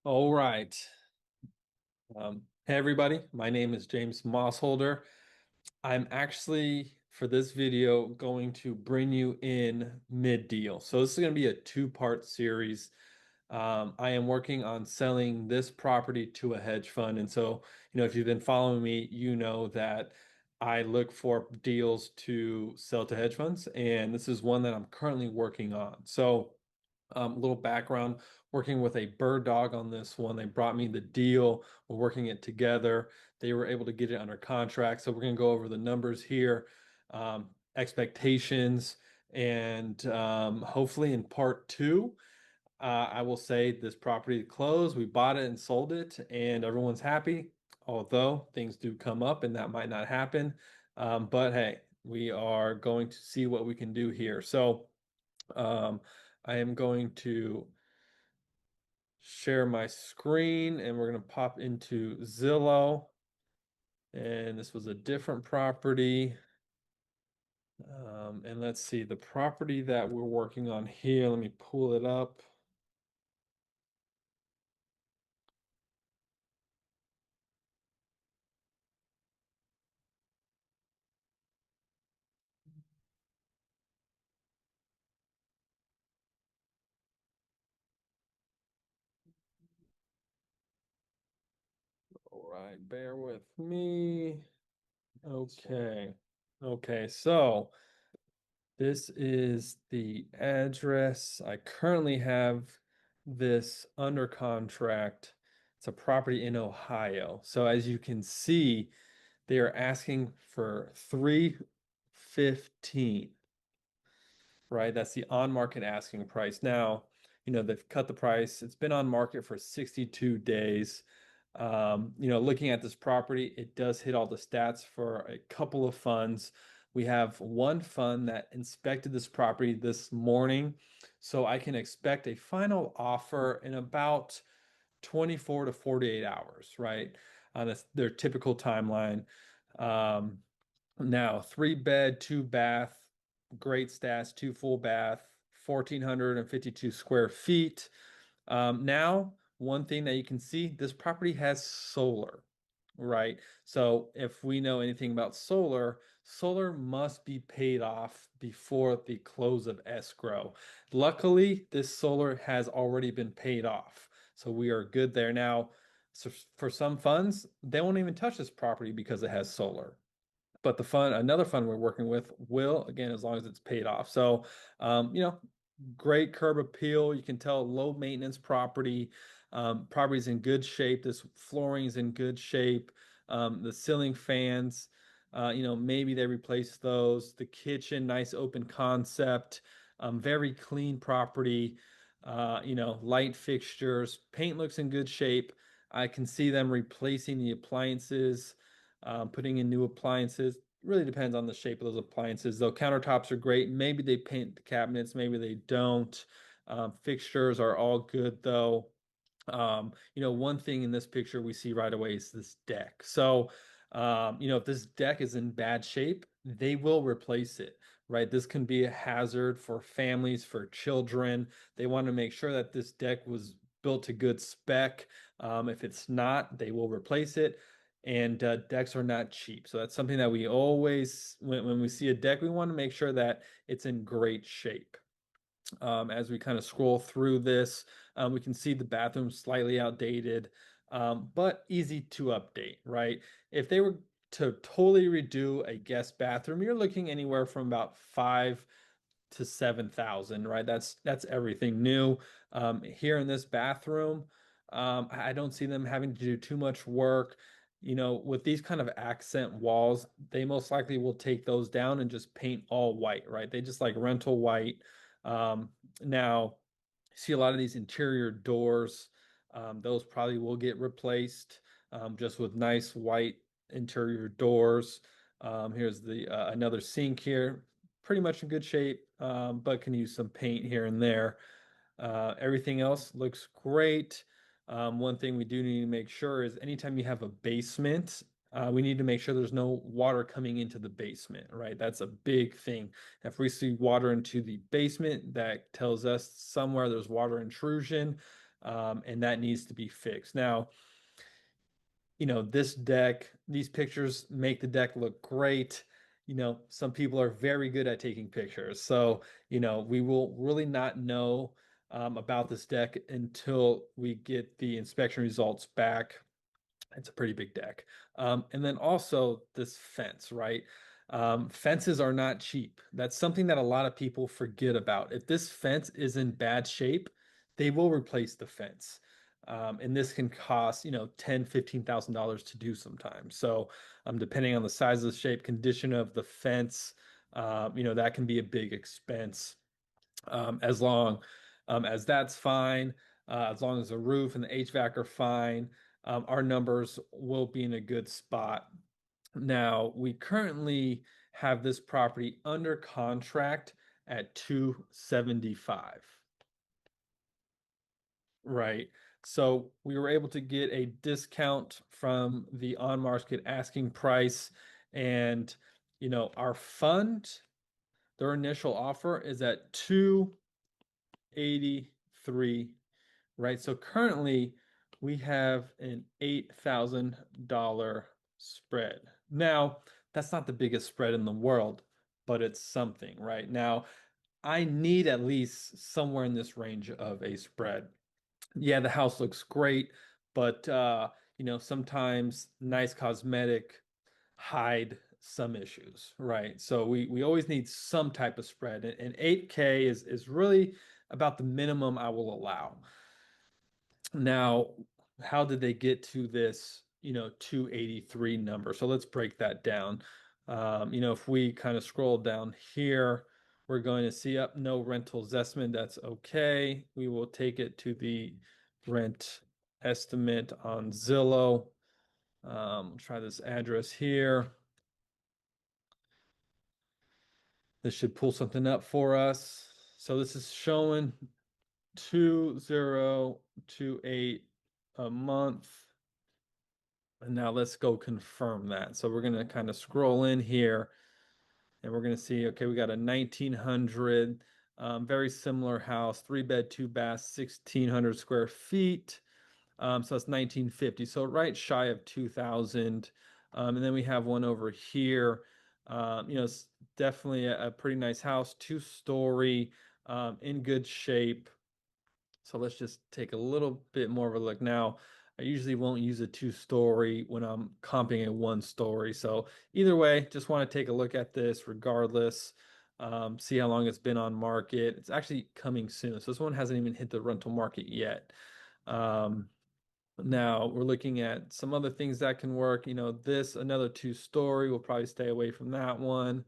All right. Hey everybody, my name is James Mossholder. I'm actually, for this video, going to bring you in mid-deal. So this is going to be a two-part series. I am working on selling this property to a hedge fund. And so, if you've been following me, you know that I look for deals to sell to hedge funds. And this is one that I'm currently working on. So, a little background, working with a bird dog on this one. They brought me the deal. We're working it together. They were able to get it under contract. So we're going to go over the numbers here, expectations, and hopefully in part two, I will say this property closed. We bought it and sold it, and everyone's happy. Although things do come up, and that might not happen. But hey, we are going to see what we can do here. So. Um, I am going to share my screen and we're going to pop into Zillow. And this was a different property. And let's see the property that we're working on here. Let me pull it up. All right, bear with me. Okay. Okay, so this is the address. I currently have this under contract. It's a property in Ohio. So as you can see, they are asking for 315, right? That's the on-market asking price. Now, they've cut the price. It's been on market for 62 days. Looking at this property, it does hit all the stats for a couple of funds. We have one fund that inspected this property this morning, so I can expect a final offer in about 24 to 48 hours, right? That's their typical timeline. Um, Now, three bed, two bath, great stats, two full bath, 1,452 square feet. Now, one thing that you can see, this property has solar, right? So if we know anything about solar, solar must be paid off before the close of escrow. Luckily, this solar has already been paid off. So we are good there now. So for some funds, they won't even touch this property because it has solar. But another fund we're working with will, again, as long as it's paid off. So, great curb appeal. You can tell low maintenance property. Property's in good shape. This flooring is in good shape. The ceiling fans, maybe they replace those. The kitchen, nice open concept. Very clean property. Light fixtures. Paint looks in good shape. I can see them replacing the appliances, putting in new appliances. Really depends on the shape of those appliances. Though countertops are great. Maybe they paint the cabinets, maybe they don't. Fixtures are all good though. One thing in this picture we see right away is this deck. So, if this deck is in bad shape, they will replace it, right? This can be a hazard for families, for children. They want to make sure that this deck was built to good spec. If it's not, they will replace it. And decks are not cheap. So that's something that we always, when we see a deck, we want to make sure that it's in great shape. As we kind of scroll through this, we can see the bathroom slightly outdated, but easy to update, right? If they were to totally redo a guest bathroom, you're looking anywhere from about 5 to 7,000, right? That's everything new. Here in this bathroom, I don't see them having to do too much work. With these kind of accent walls, they most likely will take those down and just paint all white, right? They just like rental white. Now, see a lot of these interior doors. Those probably will get replaced, just with nice white interior doors. Here's the another sink here, pretty much in good shape, but can use some paint here and there. Everything else looks great. One thing we do need to make sure is anytime you have a basement, we need to make sure there's no water coming into the basement, right? That's a big thing. If we see water into the basement, that tells us somewhere there's water intrusion. and that needs to be fixed. Now, this deck, these pictures make the deck look great. Some people are very good at taking pictures. So, we will really not know about this deck until we get the inspection results back. It's a pretty big deck. And then also this fence, right? Fences are not cheap. That's something that a lot of people forget about. If this fence is in bad shape, they will replace the fence. And this can cost, $10,000, $15,000 to do sometimes. So, depending on the size of the shape, condition of the fence, that can be a big expense. As long as that's fine, as long as the roof and the HVAC are fine, our numbers will be in a good spot. Now, we currently have this property under contract at 275. Right. So we were able to get a discount from the on-market asking price. And, our fund, their initial offer is at 283, right? So currently we have an $8,000 spread. Now, that's not the biggest spread in the world, but it's something, right? Now, I need at least somewhere in this range of a spread. Yeah, the house looks great, but sometimes nice cosmetic hide some issues, right? So we always need some type of spread, and 8K is really about the minimum I will allow. Now, how did they get to this, 283 number? So let's break that down. If we kind of scroll down here, we're going to see up no rental estimate. That's okay. We will take it to the rent estimate on Zillow. Try this address here. This should pull something up for us. So this is showing 2028 a month. And now let's go confirm that. So we're going to kind of scroll in here and we're going to see, okay, we got a 1900, very similar house, 3 bed, 2 bath, 1600 square feet. So that's 1950. So right shy of 2000. And then we have one over here. It's definitely a pretty nice house, 2-story, in good shape. So let's just take a little bit more of a look. Now, I usually won't use a 2-story when I'm comping a 1-story. So either way, just want to take a look at this regardless. See how long it's been on market. It's actually coming soon. So this one hasn't even hit the rental market yet. Now we're looking at some other things that can work. This, another 2-story, we'll probably stay away from that one.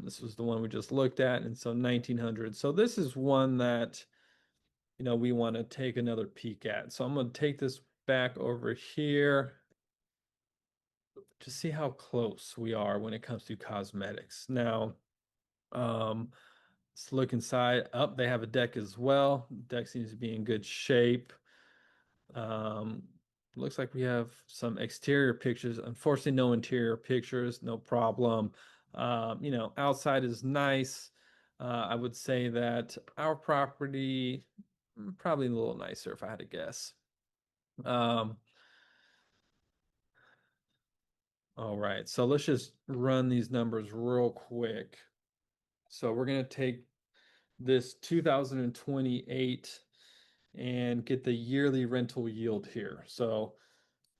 This was the one we just looked at. And so 1900. So this is one that we want to take another peek at. So I'm going to take this back over here to see how close we are when it comes to cosmetics. Now, let's look inside. Up, they have a deck as well. Deck seems to be in good shape. Looks like we have some exterior pictures. Unfortunately, no interior pictures, no problem. Outside is nice. I would say that our property probably a little nicer if I had to guess. Um, all right, so let's just run these numbers real quick. So we're going to take this 2028 and get the yearly rental yield here. So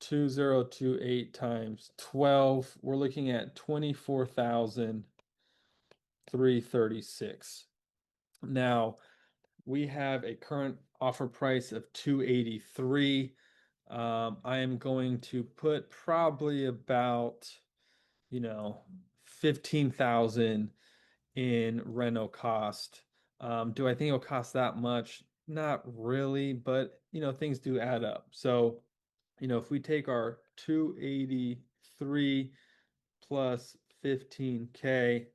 2028 times 12, we're looking at 24,336. Now, we have a current offer price of 283. I am going to put probably about, 15,000 in rental cost. Do I think it'll cost that much? Not really, but things do add up. So, if we take our 283 plus 15K,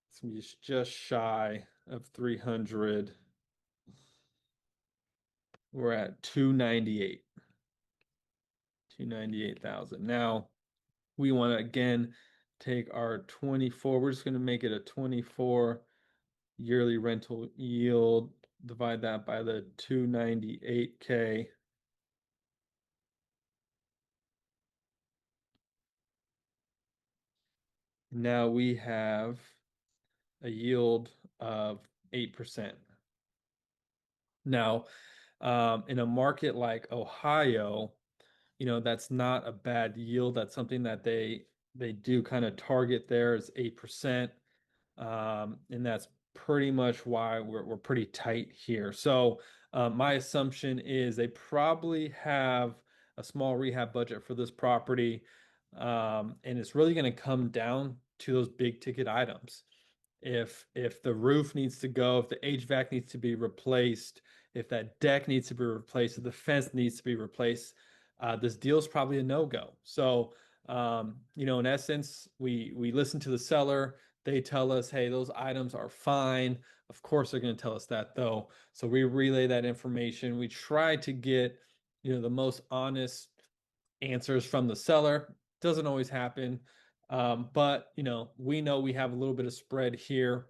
it's gonna be just shy of 300. We're at 298. 298,000. Now we want to again take our 24. We're just going to make it a 24 yearly rental yield divide that by the 298K. Now we have a yield of 8%. Now, in a market like Ohio, that's not a bad yield. That's something that they do kind of target there is 8%. And that's pretty much why we're pretty tight here. So my assumption is they probably have a small rehab budget for this property. And it's really going to come down to those big ticket items. If the roof needs to go, if the HVAC needs to be replaced, if that deck needs to be replaced, if the fence needs to be replaced, this deal's probably a no-go. So, in essence, we listen to the seller. They tell us, hey, those items are fine. Of course, they're going to tell us that though. So we relay that information. We try to get, the most honest answers from the seller. Doesn't always happen. But we know we have a little bit of spread here.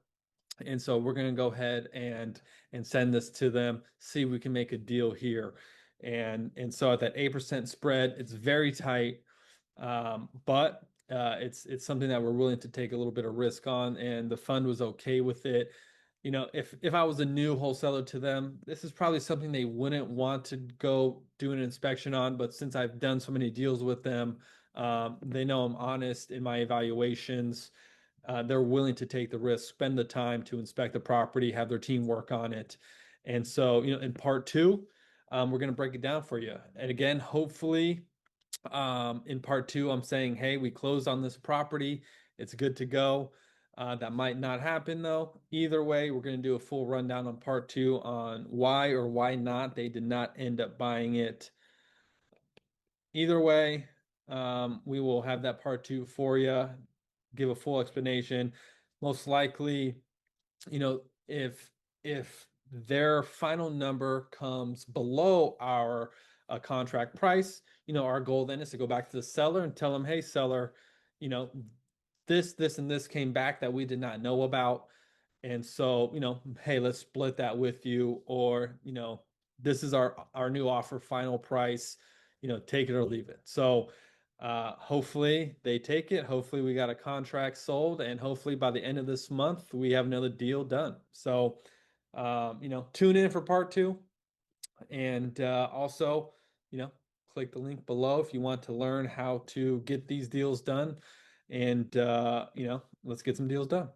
And so we're going to go ahead and send this to them, see if we can make a deal here. And so at that 8% spread, it's very tight. But it's something that we're willing to take a little bit of risk on, and the fund was okay with it. If I was a new wholesaler to them, this is probably something they wouldn't want to go do an inspection on. But since I've done so many deals with them, they know I'm honest in my evaluations. They're willing to take the risk, spend the time to inspect the property, have their team work on it. And so, in part two, we're going to break it down for you. And again, hopefully, in part two, I'm saying, hey, we closed on this property. It's good to go. That might not happen though. Either way, we're going to do a full rundown on part two on why or why not they did not end up buying it. Either way, we will have that part two for you, give a full explanation. Most likely, if their final number comes below our contract price, our goal then is to go back to the seller and tell them, hey, seller, you know, this, and this came back that we did not know about. And so, hey, let's split that with you, or, this is our new offer, final price, take it or leave it. So, hopefully they take it. Hopefully we got a contract sold, and hopefully by the end of this month we have another deal done. So, tune in for part two, and also, you know, click the link below if you want to learn how to get these deals done, and let's get some deals done.